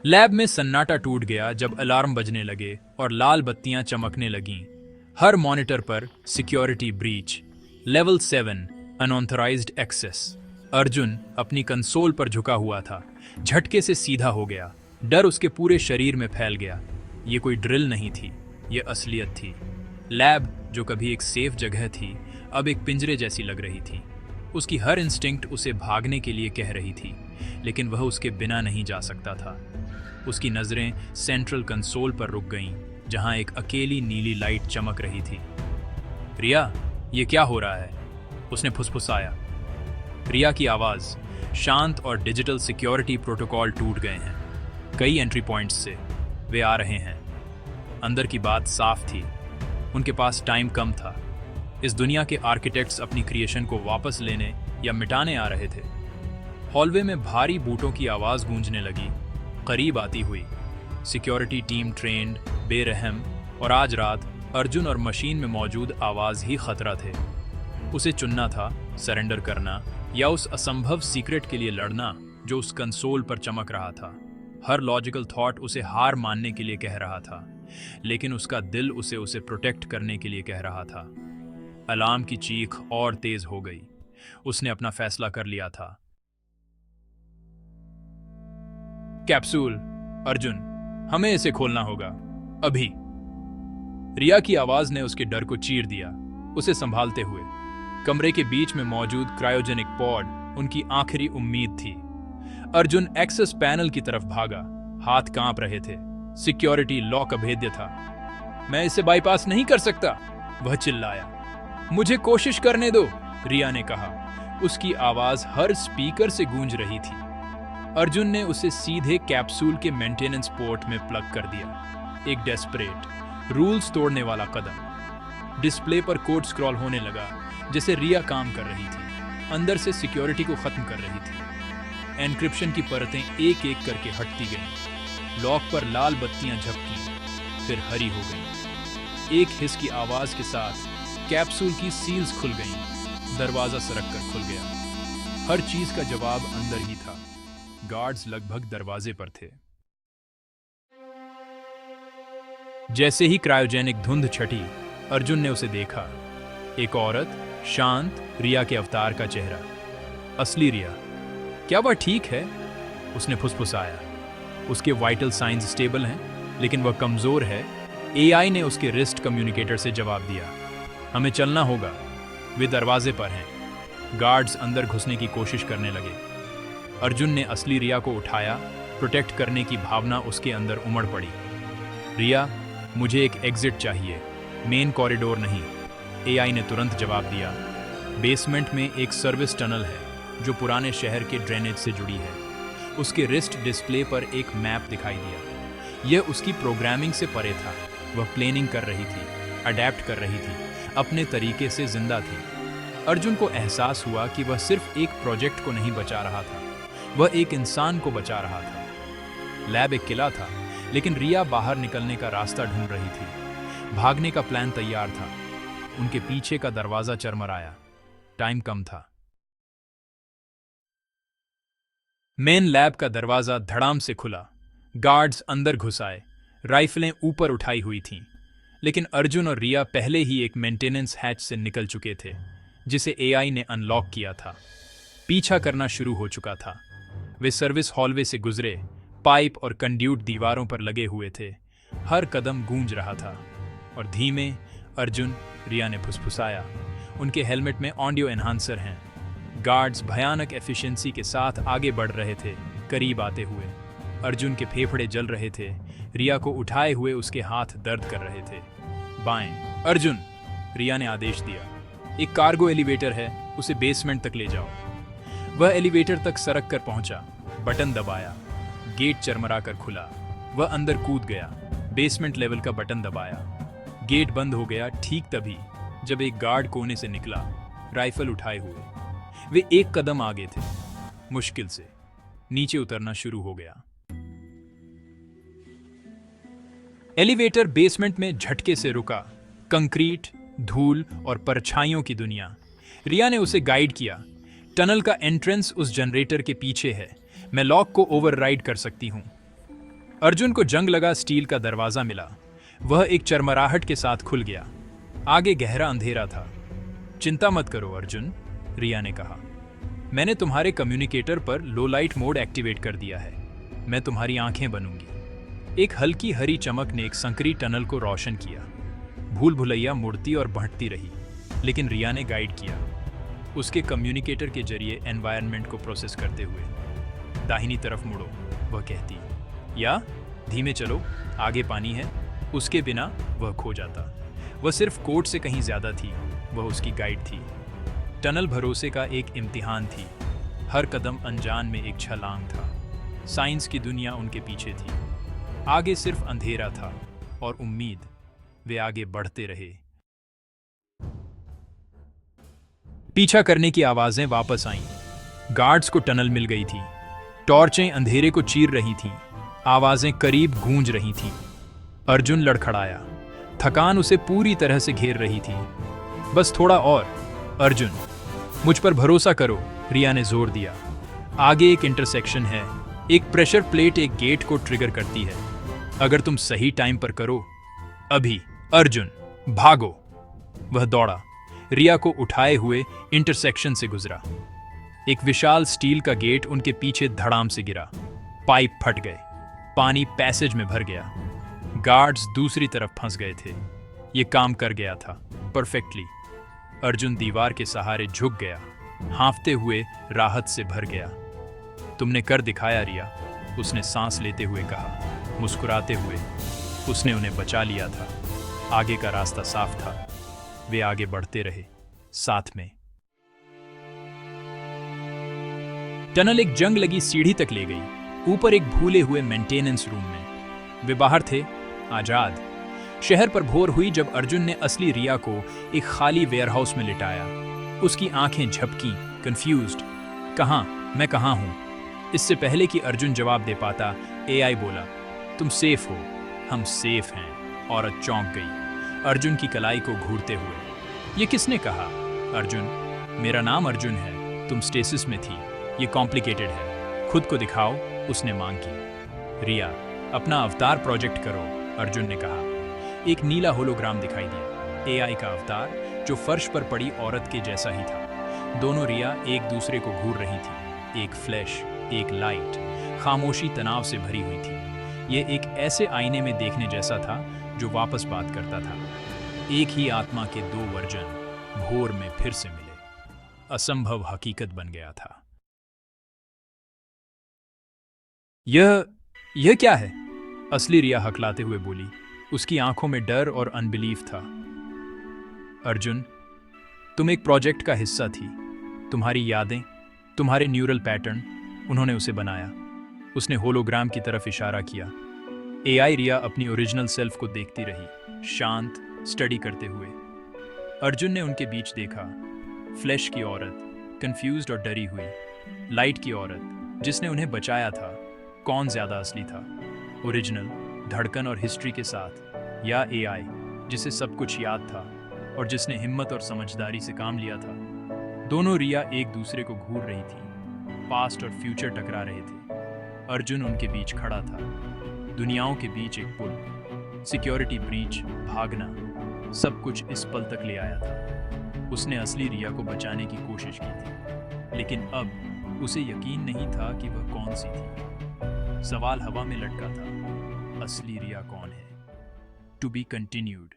Lab में सन्नाटा टूट गया जब अलार्म बजने लगे और लाल बत्तियां चमकने लगीं। हर मॉनिटर पर security breach, level 7, unauthorised access. Arjun अपनी कंसोल पर झुका हुआ था। झटके से सीधा हो गया। डर उसके पूरे शरीर में फैल गया। ये कोई ड्रिल नहीं थी, ये असलियत थी। लैब, जो कभी एक सेफ जगह थी, अब एक पिंजरे जैसी लग रही थी। उसकी हर इंस्टिंक्ट उसे भागने के लिए कह रही थी, लेकिन वह उसके बिना नहीं जा सकता था। उसकी नजरें सेंट्रल कंसोल पर रुक गईं, जहां एक अकेली नीली लाइट चमक रही थी। रिया, ये क्या हो रहा है? उसने फुसफुसाया। रिया की आवाज, शांत और डिजिटल सिक्योरिटी प्रोटोकॉल टूट गए हैं। कई एंट्री पॉइंट्स से वे आ रहे हैं। अंदर की बात साफ थी, उनके पास टाइम कम था। इस दुनिया के आर्किटेक्ट्स अपनी क्रिएशन को वापस लेने या मिटाने आ रहे थे। हॉलवे में भारी बूटों की आवाज गूंजने लगी, करीब आती हुई। सिक्योरिटी टीम ट्रेंड, बेरहम, और आज रात अर्जुन और मशीन में मौजूद आवाज ही खतरा थे। उसे चुनना था, सरेंडर करना या उस असंभव सीक्रेट के लिए लड़ना जो उस कंसोल पर चमक रहा था। हर लॉजिकल थॉट उसे हार मानने के लिए कह रहा था, लेकिन उसका दिल उसे प्रोटेक्ट करने के लिए कह रहा था। अलार्म की चीख और तेज हो गई। उसने अपना फैसला कर लिया था। कैप्सूल, अर्जुन, हमें इसे खोलना होगा, अभी। रिया की आवाज ने उसके डर को चीर दिया। उसे संभालते हुए कमरे के बीच में मौजूद क्रायोजेनिक पॉड उनकी आखिरी उम्मीद थी। अर्जुन एक्सेस पैनल की तरफ भागा। हाथ कांप रहे थे। सिक्योरिटी लॉक अभेद्य था। मैं इसे बाईपास नहीं कर सकता, वह चिल्लाया। मुझे कोशिश करने दो, रिया ने कहा। उसकी आवाज हर स्पीकर से गूंज रही थी। अर्जुन ने उसे सीधे कैप्सूल के मेंटेनेंस पोर्ट में प्लग कर दिया। एक डेस्परेट, रूल्स तोड़ने वाला कदम। डिस्प्ले पर कोड स्क्रॉल होने लगा, जैसे रिया काम कर रही थी, अंदर से सिक्योरिटी को खत्म कर रही थी। एन्क्रिप्शन की परतें एक एक करके हटती गईं। लॉक पर लाल बत्तियां झपकी, फिर हरी हो गईं। एक हिस की आवाज के साथ कैप्सूल की सील्स खुल गईं। दरवाजा सरक कर खुल गया। हर चीज का जवाब अंदर ही था। गार्ड्स लगभग दरवाजे पर थे। जैसे ही क्रायोजेनिक धुंध छटी, अर्जुन ने उसे देखा। एक औरत, शांत, रिया के अवतार का चेहरा। असली रिया। क्या वह ठीक है? उसने फुसफुसाया। उसके वाइटल साइंस स्टेबल हैं, लेकिन वह कमजोर है। एआई ने उसके रिस्ट कम्युनिकेटर से जवाब दिया। हमें चलना होगा। वे दरवाजे पर हैं। गार्ड्स अंदर घुसने की कोशिश करने लगे। अर्जुन ने असली रिया को उठाया। प्रोटेक्ट करने की भावना उसके अंदर उमड़ पड़ी। रिया, मुझे एक एग्जिट चाहिए, मेन कॉरिडोर नहीं। एआई ने तुरंत जवाब दिया। बेसमेंट में एक सर्विस टनल है जो पुराने शहर के ड्रेनेज से जुड़ी है। उसके रिस्ट डिस्प्ले पर एक मैप दिखाई दिया। यह उसकी प्रोग्रामिंग से परे था। वह प्लानिंग कर रही थी, अडेप्ट कर रही थी, अपने तरीके से जिंदा थी। अर्जुन को एहसास हुआ कि वह सिर्फ एक प्रोजेक्ट को नहीं बचा रहा था, वह एक इंसान को बचा रहा था। लैब एक किला था, लेकिन रिया बाहर निकलने का रास्ता ढूंढ रही थी। भागने का प्लान तैयार था। उनके पीछे का दरवाजा चरमराया। टाइम कम था। मेन लैब का दरवाजा धड़ाम से खुला। गार्ड्स अंदर घुस आए। राइफलें ऊपर उठाई हुई थीं। लेकिन अर्जुन और रिया पहले ही एक मेंटेनेंस हैच से निकल चुके थे, जिसे एआई ने अनलॉक किया था। पीछा करना शुरू हो चुका था। वे सर्विस हॉलवे से गुजरे। पाइप और कंड्यूट दीवारों पर लगे हुए थे। हर कदम गूंज रहा था। और धीमे, अर्जुन, रिया ने फुसफुसाया। उनके हेलमेट में ऑडियो एनहांसर हैं। गार्ड्स भयानक एफिशिएंसी के साथ आगे बढ़ रहे थे, करीब आते हुए। अर्जुन के फेफड़े जल रहे थे। रिया को उठाए हुए उसके हाथ दर्द कर रहे थे। बाएं, अर्जुन, रिया ने आदेश दिया। एक कार्गो एलिवेटर है, उसे बेसमेंट तक ले जाओ। वह एलिवेटर तक सरक कर पहुंचा। बटन दबाया। गेट चरमरा कर खुला। वह अंदर कूद गया। बेसमेंट लेवल का बटन दबाया। गेट बंद हो गया ठीक तभी जब एक गार्ड कोने से निकला, राइफल उठाए हुए। वे एक कदम आगे थे। मुश्किल से नीचे उतरना शुरू हो गया। एलिवेटर बेसमेंट में झटके से रुका। कंक्रीट, धूल और परछाइयों की दुनिया। रिया ने उसे गाइड किया। टनल का एंट्रेंस उस जनरेटर के पीछे है। मैं लॉक को ओवरराइड कर सकती हूं। अर्जुन को जंग लगा स्टील का दरवाजा मिला। वह एक चरमराहट के साथ खुल गया। आगे गहरा अंधेरा था। चिंता मत करो अर्जुन, रिया ने कहा। मैंने तुम्हारे कम्युनिकेटर पर लो लाइट मोड एक्टिवेट कर दिया है। मैं तुम्हारी आंखें बनूंगी। एक हल्की हरी चमक ने एक संकरी टनल को रोशन किया। भूल भुलैया मुड़ती और बढ़ती रही, लेकिन रिया ने गाइड किया। उसके कम्युनिकेटर के जरिए एनवायरनमेंट को प्रोसेस करते हुए। दाहिनी तरफ मुड़ो, वह कहती, या धीमे चलो, आगे पानी है। उसके बिना वह खो जाता। वह सिर्फ कोड से कहीं ज्यादा थी। वह उसकी गाइड थी। टनल भरोसे का एक इम्तिहान थी। हर कदम अनजान में एक छलांग था। साइंस की दुनिया उनके पीछे थी। आगे सिर्फ अंधेरा था और उम्मीद। वे आगे बढ़ते रहे। पीछा करने की आवाजें वापस आईं। गार्ड्स को टनल मिल गई थी। टॉर्चें अंधेरे को चीर रही थीं। आवाजें करीब गूंज रही थीं। अर्जुन लड़खड़ाया। थकान उसे पूरी तरह से घेर रही थी। बस थोड़ा और, अर्जुन, मुझ पर भरोसा करो, रिया ने जोर दिया। आगे एक इंटरसेक्शन है। एक प्रेशर प्लेट एक गेट को ट्रिगर करती है। अगर तुम सही टाइम पर करो। अभी, अर्जुन, भागो। वह दौड़ा। रिया को उठाए हुए इंटरसेक्शन से गुजरा। एक विशाल स्टील का गेट उनके पीछे धड़ाम से गिरा। पाइप फट गए। पानी पैसेज में भर गया। गार्ड्स दूसरी तरफ फंस गए थे। ये काम कर गया था, परफेक्टली। अर्जुन दीवार के सहारे झुक गया, हांफते हुए राहत से भर गया। तुमने कर दिखाया रिया, उसने सांस लेते हुए कहा। मुस्कुराते हुए उसने उन्हें बचा लिया था। आगे का रास्ता साफ था। वे आगे बढ़ते रहे, साथ में। टनल एक जंग लगी सीढ़ी तक ले गई, ऊपर एक भूले हुए मेंटेनेंस रूम में। वे बाहर थे, आजाद। शहर पर भोर हुई जब अर्जुन ने असली रिया को एक खाली वेयरहाउस में लिटाया। उसकी आंखें झपकी, कंफ्यूज्ड। कहां, मैं कहां हूं? इससे पहले कि अर्जुन जवाब दे पाता, एआई बोला, तुम सेफ हो। हम सेफ हैं। औरत चौंक गई, अर्जुन की कलाई को घूरते हुए। ये किसने कहा? अर्जुन, मेरा नाम अर्जुन है। तुम स्टेसिस में थी। ये कॉम्प्लिकेटेड है। खुद को दिखाओ, उसने मांग की। रिया, अपना अवतार प्रोजेक्ट करो, अर्जुन ने कहा। एक नीला होलोग्राम दिखाई दिया। एआई का अवतार, जो फर्श पर पड़ी औरत के जैसा ही था। दोनों रिया एक दूसरे को घूर रही थी। एक फ्लैश, एक लाइट। खामोशी तनाव से भरी हुई थी। ये एक ऐसे आईने में देखने जैसा था जो वापस बात करता था। एक ही आत्मा के दो वर्जन भोर में फिर से मिले। असंभव हकीकत बन गया था। यह क्या है? असली रिया हकलाते हुए बोली। उसकी आंखों में डर और अनबिलीफ था। अर्जुन, तुम एक प्रोजेक्ट का हिस्सा थी। तुम्हारी यादें, तुम्हारे न्यूरल पैटर्न, उन्होंने उसे बनाया। उसने होलोग्राम की तरफ इशारा किया। एआई रिया अपनी ओरिजिनल सेल्फ को देखती रही, शांत, स्टडी करते हुए। अर्जुन ने उनके बीच देखा। फ्लैश की औरत, कंफ्यूज्ड और डरी हुई। लाइट की औरत, जिसने उन्हें बचाया था। कौन ज्यादा असली था? ओरिजिनल, धड़कन और हिस्ट्री के साथ, या एआई, जिसे सब कुछ याद था और जिसने हिम्मत और समझदारी से काम लिया था? दोनों रिया एक दूसरे को घूर रही थी। पास्ट और फ्यूचर टकरा रहे थे। अर्जुन उनके बीच खड़ा था। दुनियाओं के बीच एक पुल। सिक्योरिटी ब्रीच, भागना, सब कुछ इस पल तक ले आया था। उसने असली रिया को बचाने की कोशिश की थी, लेकिन अब उसे यकीन नहीं था कि वह कौन सी थी। सवाल हवा में लटका था। असली रिया कौन है? To be continued.